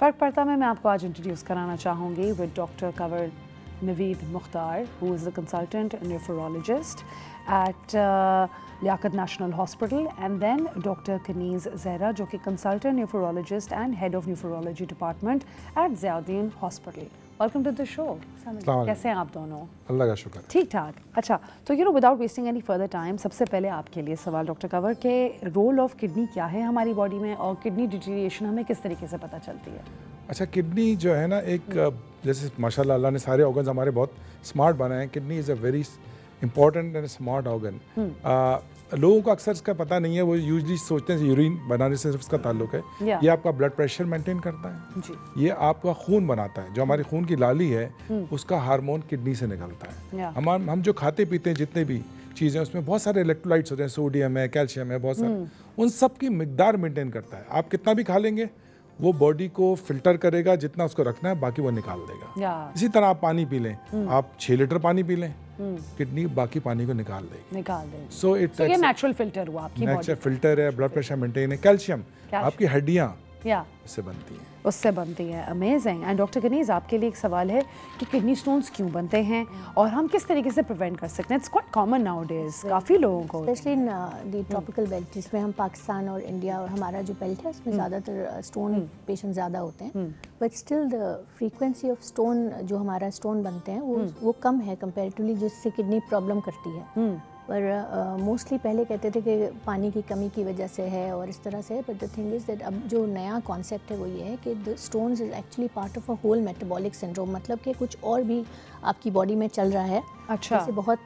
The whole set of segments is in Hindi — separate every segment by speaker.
Speaker 1: फ़र्क पड़ता मैं आपको आज इंट्रोड्यूस कराना चाहूँगी with doctor Kanwar Naveed Mukhtar, who is a consultant nephrologist at Liaquat national hospital, and then doctor Kaneez Zahra जो कि consultant nephrologist and head of nephrology department at Ziauddin hospital. Welcome to the show. कैसे हैं आप दोनों?
Speaker 2: अल्लाह का शुक्र।
Speaker 1: ठीक ठाक। अच्छा, तो without wasting any further time, सबसे पहले आपके लिए सवाल डॉक्टर कंवर के रोल ऑफ किडनी क्या है हमारी बॉडी में, और किडनी डिटीरिएशन हमें किस तरीके से पता चलती है?
Speaker 2: अच्छा, किडनी जो है ना एक जैसे माशाल्लाह अल्लाह ने सारे ऑर्गन्स हमारे बहुत स्मार्ट बनाए हैं। Kidney is a very important and smart organ. लोगों को अक्सर इसका पता नहीं है, वो यूजली सोचते हैं यूरिन बनाने से सिर्फ इसका ताल्लुक है। ये आपका ब्लड प्रेशर मेंटेन करता है
Speaker 1: जी।
Speaker 2: ये आपका खून बनाता है, जो हमारी खून की लाली है उसका हार्मोन किडनी से निकलता है। हम जो खाते पीते हैं जितने भी चीज़ें उसमें बहुत सारे इलेक्ट्रोलाइट्स होते हैं, सोडियम है, कैल्शियम है, बहुत सारे, उन सब की मिकदार मेंटेन करता है। आप कितना भी खा लेंगे वो बॉडी को फिल्टर करेगा, जितना उसको रखना है बाकी वो निकाल देगा। इसी तरह आप पानी पी लें, आप 6 लीटर पानी पी लें, किडनी बाकी पानी को निकाल देगी।
Speaker 1: सो ये नेचुरल फिल्टर हुआ आपकी बॉडी।
Speaker 2: नेचुरल फिल्टर है, ब्लड प्रेशर मेंटेन है, कैल्शियम आपकी हड्डियाँ इससे बनती हैं,
Speaker 1: उससे बनती है। अमेजिंग। एंड डॉक्टर कनीज़ आपके लिए एक सवाल है कि किडनी स्टोन्स क्यों बनते हैं और हम किस तरीके से प्रिवेंट कर सकते हैं? इट्स क्वाइट कॉमन नाउअडेज, काफ़ी लोगों को,
Speaker 3: specially in the tropical belt जिसमें हम पाकिस्तान और इंडिया और हमारा जो बेल्ट है उसमें ज़्यादातर स्टोन पेशेंट ज़्यादा होते हैं, but still the frequency of stone जो हमारा स्टोन बनते हैं वो कम है कंपेरेटिवली, जिससे किडनी प्रॉब्लम करती है। पर मोस्टली पहले कहते थे कि पानी की कमी की वजह से है और इस तरह से, but the thing is that अब जो नया कॉन्सेप्ट है वो ये है कि the stones is actually part of a whole metabolic syndrome, मतलब कि कुछ और भी आपकी बॉडी में चल रहा है।
Speaker 1: अच्छा।
Speaker 3: जैसे बहुत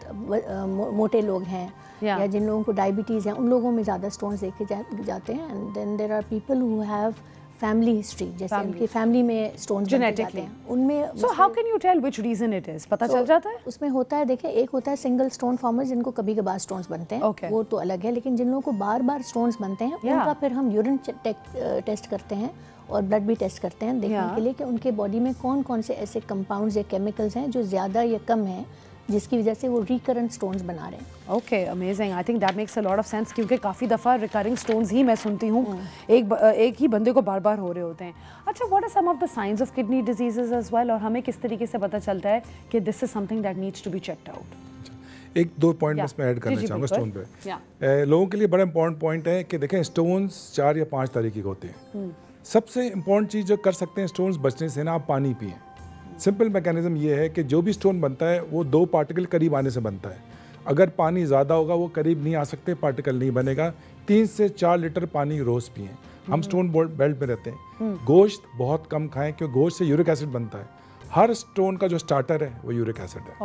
Speaker 3: मोटे लोग हैं या जिन लोगों को डायबिटीज़ है उन लोगों में ज़्यादा स्टोन्स देखे जाते हैं। And then there are people who have family history, जैसे उनकी फैमिली में स्टोन्स
Speaker 1: जेनेटिकली
Speaker 3: उनमें।
Speaker 1: So how can you tell which reason it is? पता चल जाता है?
Speaker 3: उसमें होता है, देखिए, एक होता है सिंगल स्टोन फॉर्मर जिनको कभी कभार स्टोन्स बनते हैं, वो तो अलग है, लेकिन जिन लोगों को बार बार स्टोन्स बनते हैं उनका फिर हम यूरिन टेस्ट करते हैं और ब्लड भी टेस्ट करते हैं देखने के लिए कि उनके बॉडी में कौन कौन से ऐसे कंपाउंड्स या केमिकल्स हैं जो ज़्यादा या कम हैं जिसकी वजह से वो रिकरेंट स्टोन्स बना रहे हैं।
Speaker 1: Okay, amazing. I think that makes a lot of sense, क्योंकि काफ़ी दफ़ा रिकरिंग स्टोन्स ही मैं सुनती हूँ एक ही बंदे को बार बार हो रहे होते हैं। अच्छा, what are some of the science of kidney diseases as well, और हमें किस तरीके से पता चलता है कि this is something that needs to be checked out?
Speaker 2: एक दो पॉइंट मैं ऐड करना चाहूँगा स्टोन पे। लोगों के लिए बड़ा इंपॉर्टेंट पॉइंट है कि देखें स्टोन्स 4 या 5 तरीके के होते हैं। सबसे इंपॉर्टेंट चीज़ जो कर सकते हैं स्टोन्स बचने से ना, आप पानी पिएं। सिंपल मैकेनिज्म ये है कि जो भी स्टोन बनता है वो 2 पार्टिकल करीब आने से बनता है। अगर पानी ज़्यादा होगा वो करीब नहीं आ सकते, पार्टिकल नहीं बनेगा। 3 से 4 लीटर पानी रोज़ पिएं। हम स्टोन बेल्ट में रहते हैं, गोश्त बहुत कम खाएं क्योंकि गोश्त से यूरिक एसिड बनता है। हर स्टोन का जो स्टार्टर है वो यूरिक एसिड है,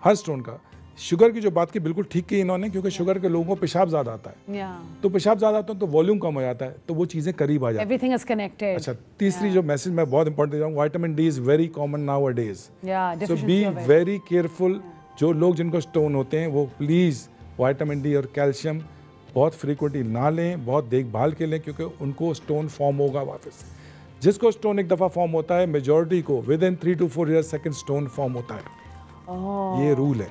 Speaker 2: हर स्टोन का। शुगर की जो बात की बिल्कुल ठीक की इन्होंने, क्योंकि शुगर के लोगों को पेशाब ज़्यादा आता है, तो पेशाब ज़्यादा आता है तो वॉल्यूम कम हो जाता है, तो वो चीज़ें करीब आ जाती हैं।
Speaker 1: Everything is connected.
Speaker 2: अच्छा, तीसरी जो मैसेज मैं बहुत इंपॉर्टेंट दे रहा हूँ, vitamin D is very common now a days, so be very careful. जो लोग जिनको स्टोन होते हैं वो प्लीज़ विटामिन डी और कैल्शियम बहुत फ्रीक्वेंटली ना लें, बहुत देखभाल के लें, क्योंकि उनको स्टोन फॉर्म होगा वापस। जिसको स्टोन एक दफ़ा फॉर्म होता है, मेजॉरिटी को with in 3 to 4 years second stone form होता है। ये रूल है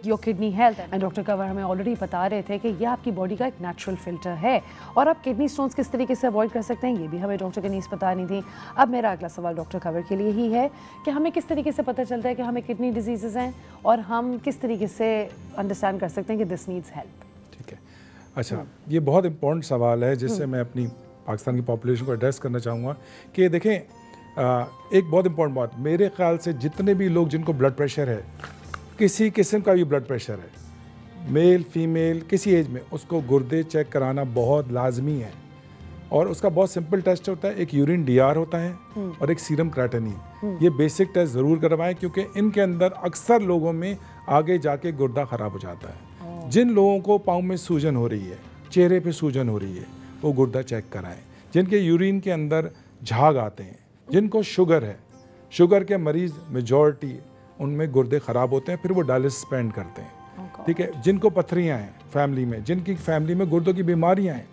Speaker 1: your kidney health. And doctor Kanwar हमें ऑलरेडी बता रहे थे कि ये आपकी बॉडी का एक नेचुरल फिल्टर है, और आप किडनी स्टोन्स किस तरीके से अवॉइड कर सकते हैं ये भी हमें डॉक्टर कनीज़ बता नहीं थी। अब मेरा अगला सवाल डॉक्टर कंवर के लिए ही है कि हमें किस तरीके से पता चलता है कि हमें किडनी डिजीज़ हैं, और हम किस तरीके से अंडरस्टैंड कर सकते हैं कि दिस नीड्स हेल्प?
Speaker 2: ठीक है। अच्छा, ये बहुत इंपॉर्टेंट सवाल है जिससे मैं अपनी पाकिस्तान की पॉपुलेशन को एड्रेस करना चाहूँगा कि देखें, एक बहुत इंपॉर्टेंट बात, मेरे ख्याल से जितने भी लोग जिनको ब्लड प्रेशर है, किसी किस्म का भी ब्लड प्रेशर है, मेल फीमेल किसी एज में, उसको गुर्दे चेक कराना बहुत लाजमी है। और उसका बहुत सिंपल टेस्ट होता है, एक यूरिन डीआर होता है और एक सीरम क्रेटिनिन। ये बेसिक टेस्ट ज़रूर करवाएं, क्योंकि इनके अंदर अक्सर लोगों में आगे जाके गुर्दा ख़राब हो जाता है। जिन लोगों को पाँव में सूजन हो रही है, चेहरे पे सूजन हो रही है, वो गुर्दा चेक कराएं। जिनके यूरिन के अंदर झाग आते हैं, जिनको शुगर है, शुगर के मरीज़ मेजॉरिटी उनमें गुर्दे ख़राब होते हैं, फिर वो डायलिसिस स्पेंड करते हैं। ठीक है। जिनको पथरियाँ हैं फैमिली में, जिनकी फैमिली में गुर्दों की बीमारियाँ हैं,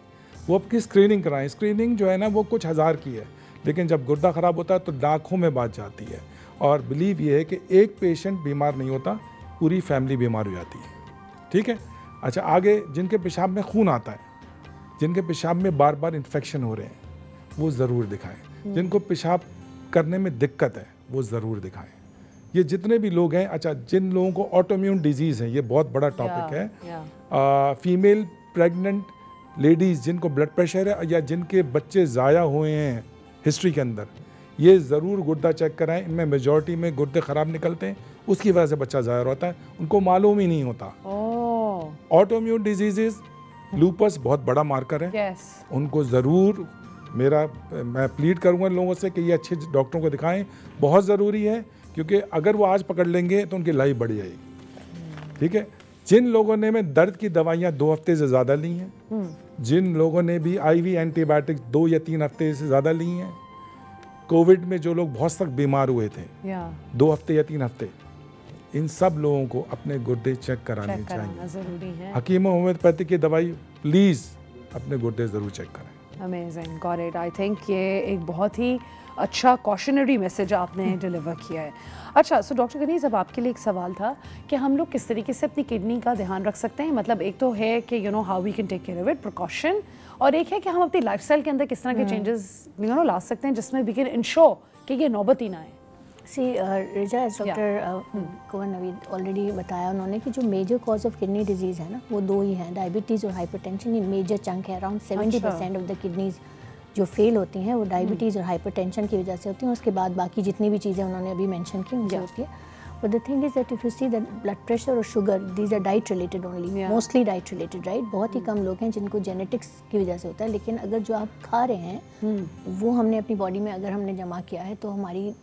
Speaker 2: वो अपनी स्क्रीनिंग कराएं। स्क्रीनिंग जो है ना वो कुछ हज़ार की है, लेकिन जब गुर्दा ख़राब होता है तो लाखों में बात जाती है। और बिलीव ये है कि एक पेशेंट बीमार नहीं होता, पूरी फैमिली बीमार हो जाती है। ठीक है। अच्छा, आगे जिनके पेशाब में खून आता है, जिनके पेशाब में बार बार इन्फेक्शन हो रहे हैं, वो ज़रूर दिखाएं। जिनको पेशाब करने में दिक्कत है वो ज़रूर दिखाएं। ये जितने भी लोग हैं, अच्छा जिन लोगों को ऑटोइम्यून डिजीज़ है, ये बहुत बड़ा टॉपिक है। फीमेल प्रेग्नेंट लेडीज़ जिनको ब्लड प्रेशर है या जिनके बच्चे ज़ाया हुए हैं हिस्ट्री के अंदर, ये ज़रूर गुर्दा चेक कराएं। इनमें मेजॉरिटी में गुर्दे ख़राब निकलते हैं, उसकी वजह से बच्चा ज़ाया होता है, उनको मालूम ही नहीं होता। ऑटोइम्यून डिजीज़, लूपस बहुत बड़ा मार्कर है। उनको ज़रूर मैं प्लीड करूँगा लोगों से कि ये अच्छे डॉक्टरों को दिखाएं, बहुत ज़रूरी है, क्योंकि अगर वो आज पकड़ लेंगे तो उनकी लाइफ बढ़ जाएगी। ठीक है। जिन लोगों ने में दर्द की दवाइयाँ 2 हफ्ते से ज़्यादा ली हैं, जिन लोगों ने भी IV एंटीबायोटिक 2 या 3 हफ्ते से ज़्यादा ली हैं, कोविड में जो लोग बहुत सख्त बीमार हुए थे 2 हफ्ते या 3 हफ्ते, इन सब लोगों को अपने गुर्दे चेक कराने चाहिए।
Speaker 1: ज़रूरी है।
Speaker 2: हकीम होम्योपैथी की दवाई प्लीज़ अपने गुर्दे ज़रूर चेक करें।
Speaker 1: Amazing, got it. I think ये एक बहुत ही अच्छा कॉशनरी मैसेज आपने डिलीवर किया है। अच्छा, सो डॉक्टर कनीज़, अब आपके लिए एक सवाल था कि हम लोग किस तरीके से अपनी किडनी का ध्यान रख सकते हैं। मतलब एक तो है कि you know how we can take care of it, precaution, और एक है कि हम अपनी लाइफस्टाइल के अंदर किस तरह के चेंजेस ला सकते हैं जिसमें वी कैन इंश्योर कि ये नौबत ही ना आए।
Speaker 3: Riza, as doctor Kunwar Naveed already बताया उन्होंने कि जो major cause of kidney disease है ना, वो 2 ही हैं, डायबिटीज़ और हाइपरटेंशन। ये मेजर चंक है। अराउंड 70% ऑफ द किडनीज़ जो फेल होती हैं वो डायबिटीज़ और हाइपरटेंशन की वजह से होती हैं। उसके बाद बाकी जितनी भी चीज़ें उन्होंने अभी मेंशन की उनसे होती है। But the thing is that if you see that blood pressure और sugar, these are diet related only, mostly diet related, right. बहुत ही कम लोग हैं जिनको जेनेटिक्स की वजह से होता है, लेकिन अगर जो आप खा रहे हैं वो हमने अपनी बॉडी में अगर हमने जमा किया है तो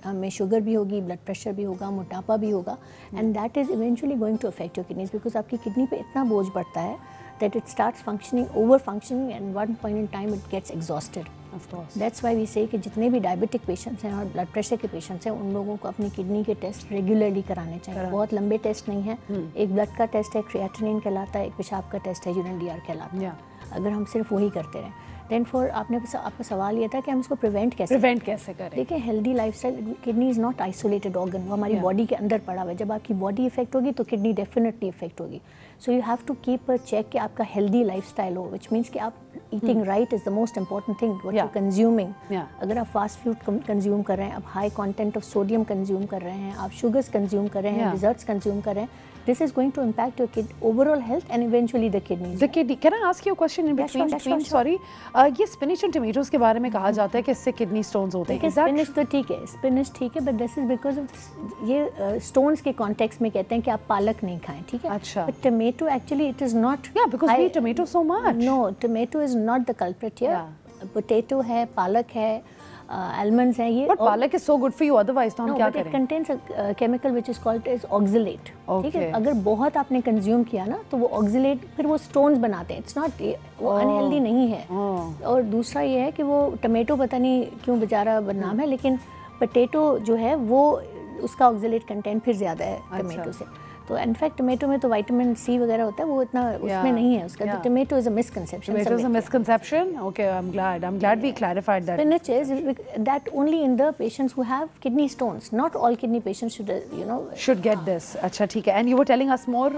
Speaker 3: हमें शुगर भी होगी, ब्लड प्रेशर भी होगा, मोटापा भी होगा, and that is eventually going to affect your kidneys, because आपकी किडनी पे इतना बोझ पड़ता है that it starts functioning, over functioning, and one point in time it gets exhausted.
Speaker 1: Of course.
Speaker 3: That's why we say कि जितने भी डायबिटिक पेशेंट्स हैं और ब्लड प्रेशर के पेशेंट्स हैं, उन लोगों को अपनी किडनी के टेस्ट रेगुलरली कराने चाहिए। बहुत लंबे टेस्ट नहीं है, एक ब्लड का टेस्ट है, क्रिएटिनिन कहलाता है, एक पेशाब का टेस्ट है, यूरिन DR कहलाता है। अगर हम सिर्फ वही करते रहें, देन फॉर आपका सवाल ये था कि हम इसको प्रिवेंट कैसे करें। देखिए, healthy lifestyle, kidney is not isolated organ, वो हमारी बॉडी के अंदर पड़ा हुआ है। जब आपकी बॉडी इफेक्ट होगी तो किडनी डेफिनेटली इफेक्ट होगी। So you have to keep a check कि आपका हेल्दी लाइफस्टाइल हो, विच मीन्स कि आप eating right is the most important thing, what you consuming. अगर आप फास्ट फूड कंज्यूम कर रहे हैं, आप high content of sodium consume कर रहे हैं, आप शुगर्स कंज्यूम कर रहे हैं, डिजर्ट्स कंज्यूम कर रहे हैं, this is going to impact your overall health and eventually the kidneys.
Speaker 1: The kidney. Can I ask you a question in between?
Speaker 3: Sure.
Speaker 1: Sorry. ये spinach and tomatoes के बारे में कहा जाता है कि इससे kidney stones होते हैं।
Speaker 3: स्पिनिच तो ठीक है, स्पिनिच ठीक है, but this is because of ये स्टोन्स के कॉन्टेक्स्ट में कहते हैं कि आप पालक नहीं खाएं, ठीक है।
Speaker 1: अच्छा।
Speaker 3: But tomato actually it is not,
Speaker 1: because we eat tomato so much.
Speaker 3: No, tomato is not the culprit here. Potato है, पालक है, almonds हैं ये।
Speaker 1: But पालक is so good for you, otherwise तो हम क्या करें?
Speaker 3: It contains a chemical which is called as oxalate. ठीक है, अगर बहुत आपने कंज्यूम किया ना तो वो ऑक्सीलेट फिर वो स्टोन्स बनाते हैं। इट्स नॉट, वो अनहेल्दी नहीं है। और दूसरा ये है कि वो टमेटो पता नहीं क्यों बेचारा बदनाम है, लेकिन पोटैटो जो है वो उसका ऑक्सीलेट कंटेंट फिर ज़्यादा है टमेटो से। तो इनफैक्ट टमेटो में तो विटामिन C वगैरह होता है, वो इतना उसमें नहीं है उसका। तो tomato is a misconception.
Speaker 1: Tomato is a misconception. Okay, I'm glad we clarified that.
Speaker 3: Spinach is that only in the patients who have kidney stones. Not all kidney patients should
Speaker 1: get this. अच्छा, ठीक है। And you were telling us more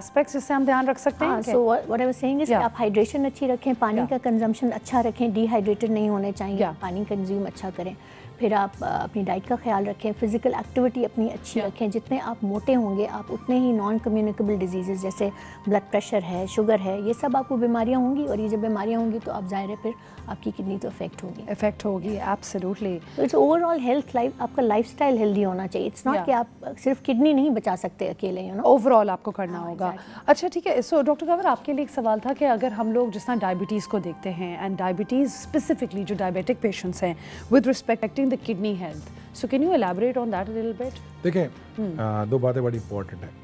Speaker 1: aspects जिससे हम ध्यान रख सकते हैं।
Speaker 3: So what I was saying is कि आप हाइड्रेशन अच्छी रखें, पानी का कंजम्पशन अच्छा रखें, डिहाइड्रेटेड नहीं होने चाहिए, पानी कंज्यूम अच्छा करें। फिर आप अपनी डाइट का ख्याल रखें, फिजिकल एक्टिविटी अपनी अच्छी रखें। जितने आप मोटे होंगे आप उतने ही नॉन कम्युनिकेबल डिजीज़ जैसे ब्लड प्रेशर है, शुगर है, ये सब आपको बीमारियां होंगी, और ये जब बीमारियां होंगी तो आप ज़ाहिर है फिर आपकी किडनी तो अफेक्ट होगी।
Speaker 1: एब्सोल्युटली।
Speaker 3: तो इट्स ओवरऑल हेल्थ, आपका लाइफस्टाइल हेल्दी होना चाहिए। इट्स नॉट कि आप सिर्फ किडनी नहीं बचा सकते अकेले,
Speaker 1: ओवरऑल आपको करना होगा। अच्छा, ठीक है। सो डॉक्टर कंवर, आपके लिए एक सवाल था कि अगर हम लोग जिस तरह डायबिटीज़ को देखते हैं, एंड डायबिटीज़ स्पेसिफिकली जो डायबिटिक पेशेंट्स हैं with respecting the kidney health, so can you elaborate on that a little bit?
Speaker 2: देखें, दो बातें बड़ी इंपॉर्टेंट है।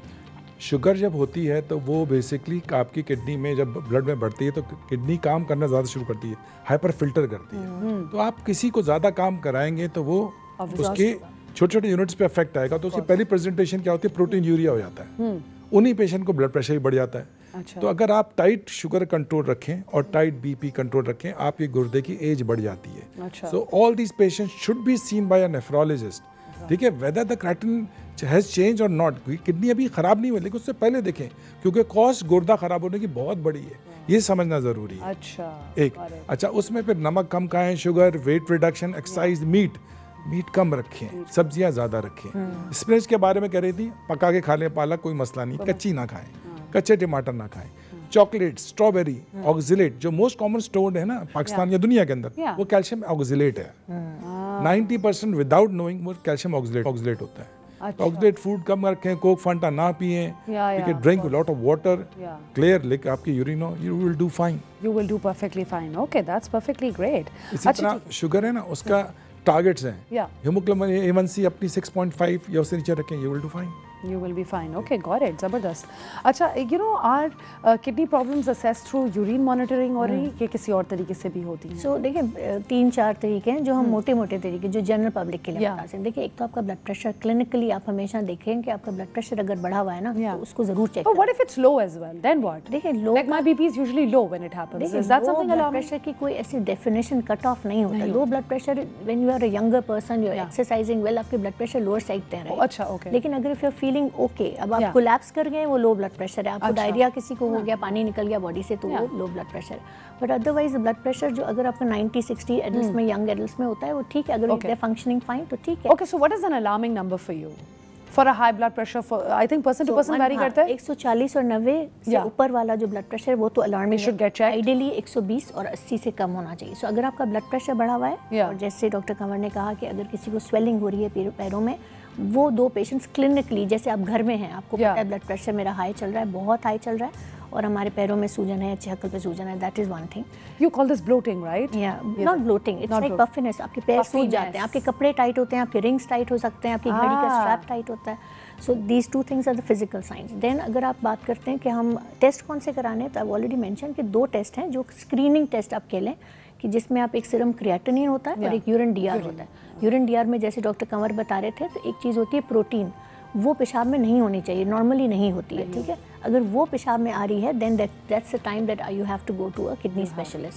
Speaker 2: शुगर जब होती है तो वो बेसिकली आपकी किडनी में जब ब्लड में बढ़ती है तो किडनी काम करना ज़्यादा शुरू करती है, हाइपर फिल्टर करती है। तो आप किसी को ज़्यादा काम कराएंगे तो वो उसके छोटे छोटे यूनिट्स पे अफेक्ट आएगा। तो उसकी पहली प्रेजेंटेशन क्या होती है? प्रोटीन यूरिया हो जाता है। उन्हीं पेशेंट को ब्लड प्रेशर भी बढ़ जाता है।
Speaker 1: अच्छा।
Speaker 2: तो अगर आप टाइट शुगर कंट्रोल रखें और टाइट BP कंट्रोल रखें, आपके गुर्दे की एज बढ़ जाती है। So all these patients should be seen by a nephrologist. ठीक है, whether the creatinine has change और नॉट। किडनी अभी खराब नहीं हुई, लेकिन उससे पहले देखें, क्योंकि कॉस्ट गुर्दा खराब होने की बहुत बड़ी है। ये समझना ज़रूरी है।
Speaker 1: अच्छा,
Speaker 2: एक अच्छा, उसमें फिर नमक कम खाएं, sugar, weight reduction, exercise, meat कम रखें, सब्जियां ज़्यादा रखें। स्पिनच के बारे में कह रही थी, पका के खा लें पालक, कोई मसला नहीं, कच्ची ना खाएं, कच्चे टमाटर ना खाएं। चॉकलेट, स्ट्रॉबेरी, ऑक्जिलेट, जो मोस्ट कॉमन स्टोर्ड है ना पाकिस्तान या दुनिया के अंदर, वो कैल्शियम ऑक्जिलेट है। 90% विदाउट नोइंग वो कैल्शियम ऑक्जिलेट होता है। ऑक्जिलेट फूड कम रखें, कोक फंटा ना पिए, ठीक है, drink lot of water, clear, लेकिन आपकी यूरिनो, you will do fine,
Speaker 1: you will do perfectly fine. Okay, that's perfectly great.
Speaker 2: इसी तरह शुगर है ना, उसका टारगेट्स हैं, हीमोग्लोबिन A1C अपनी 6.5 या उससे नीचे रखें, you will do fine.
Speaker 1: You will be fine. Okay, got it. ज़बरदस्त। अच्छा, you know, are kidney problems assessed through urine monitoring हो रही कि किसी और तरीके से भी होती हैं?
Speaker 3: So देखिए 3-4 तरीके हैं जो हम मोटे तरीके जो जनरल पब्लिक के लिए बता सकते हैं। देखिए, एक तो आपका ब्लड प्रेशर, क्लिनिकली आप हमेशा देखें कि आपका ब्लड प्रेशर अगर बढ़ा हुआ है ना, तो उसको जरूर चेक करें।
Speaker 1: But what if it's low as well? Then what?
Speaker 3: देखिए, लो,
Speaker 1: like my BP is usually low when it happens. Is that something
Speaker 3: blood
Speaker 1: alarming?
Speaker 3: Pressure की कोई ऐसी डेफिनेशन कट ऑफ नहीं होता। Low blood pressure, when you are a younger person, you are exercising well, आपके ब्लड प्रेशर लोअर साइड पे रहेगा।
Speaker 1: अच्छा, ओके।
Speaker 3: लेकिन अगर if you are feeling okay, अब आप कोलैप्स कर गए, वो लो ब्लड प्रेशर है। आपको डायरिया किसी को हो गया, पानी निकल गया बॉडी से, तो वो लो ब्लड प्रेशर है। बट अदरवाइज ब्लड प्रेशर जो अगर आपका 90-60 एडल्ट्स में, यंग एडल्ट्स में होता है, वो ठीक है। अगर दे फंक्शनिंग फाइन तो ठीक है।
Speaker 1: Okay, so what is an alarming number for you for a high blood pressure? For I think person to person vary करता है।
Speaker 3: 140 और 90 से ऊपर वाला जो ब्लड प्रेशर है वो तो अलार्मिंग है। आइडियली 120 और 80 से कम होना चाहिए। सो अगर आपका ब्लड प्रेशर बढ़ा हुआ है, और जैसे डॉक्टर कंवर ने कहा कि अगर किसी को स्वेलिंग हो रही है पैरों में, वो 2 पेशेंट्स क्लिनिकली, जैसे आप घर में हैं, आपको पता है ब्लड प्रेशर मेरा हाई चल रहा है, बहुत हाई चल रहा है, और हमारे पैरों में सूजन है, चहकल पे सूजन है, that is one thing.
Speaker 1: You call this bloating, right?
Speaker 3: या not bloating, it's like puffiness. आपके पैर सूज जाते हैं, आपके कपड़े टाइट होते हैं, आपके रिंग्स टाइट हो सकते हैं, आपकी घड़ी का स्ट्रैप टाइट होता है। So these 2 things are the physical science. Then अगर आप बात करते हैं कि हम टेस्ट कौन से कराने हैं, तो आई ऑलरेडी मेंशन कि 2 टेस्ट हैं जो स्क्रीनिंग टेस्ट आप कह लें, कि जिसमें आप एक सीरम क्रिएटिनिन होता है और एक यूरिन डीआर होता है। यूरिन डीआर में जैसे डॉक्टर कंवर बता रहे थे, तो एक चीज़ होती है प्रोटीन, वो पेशाब में नहीं होनी चाहिए, नॉर्मली नहीं होती है, ठीक है। अगर वो पेशाब में आ रही है, then that's the time that you have to go to a kidney specialist.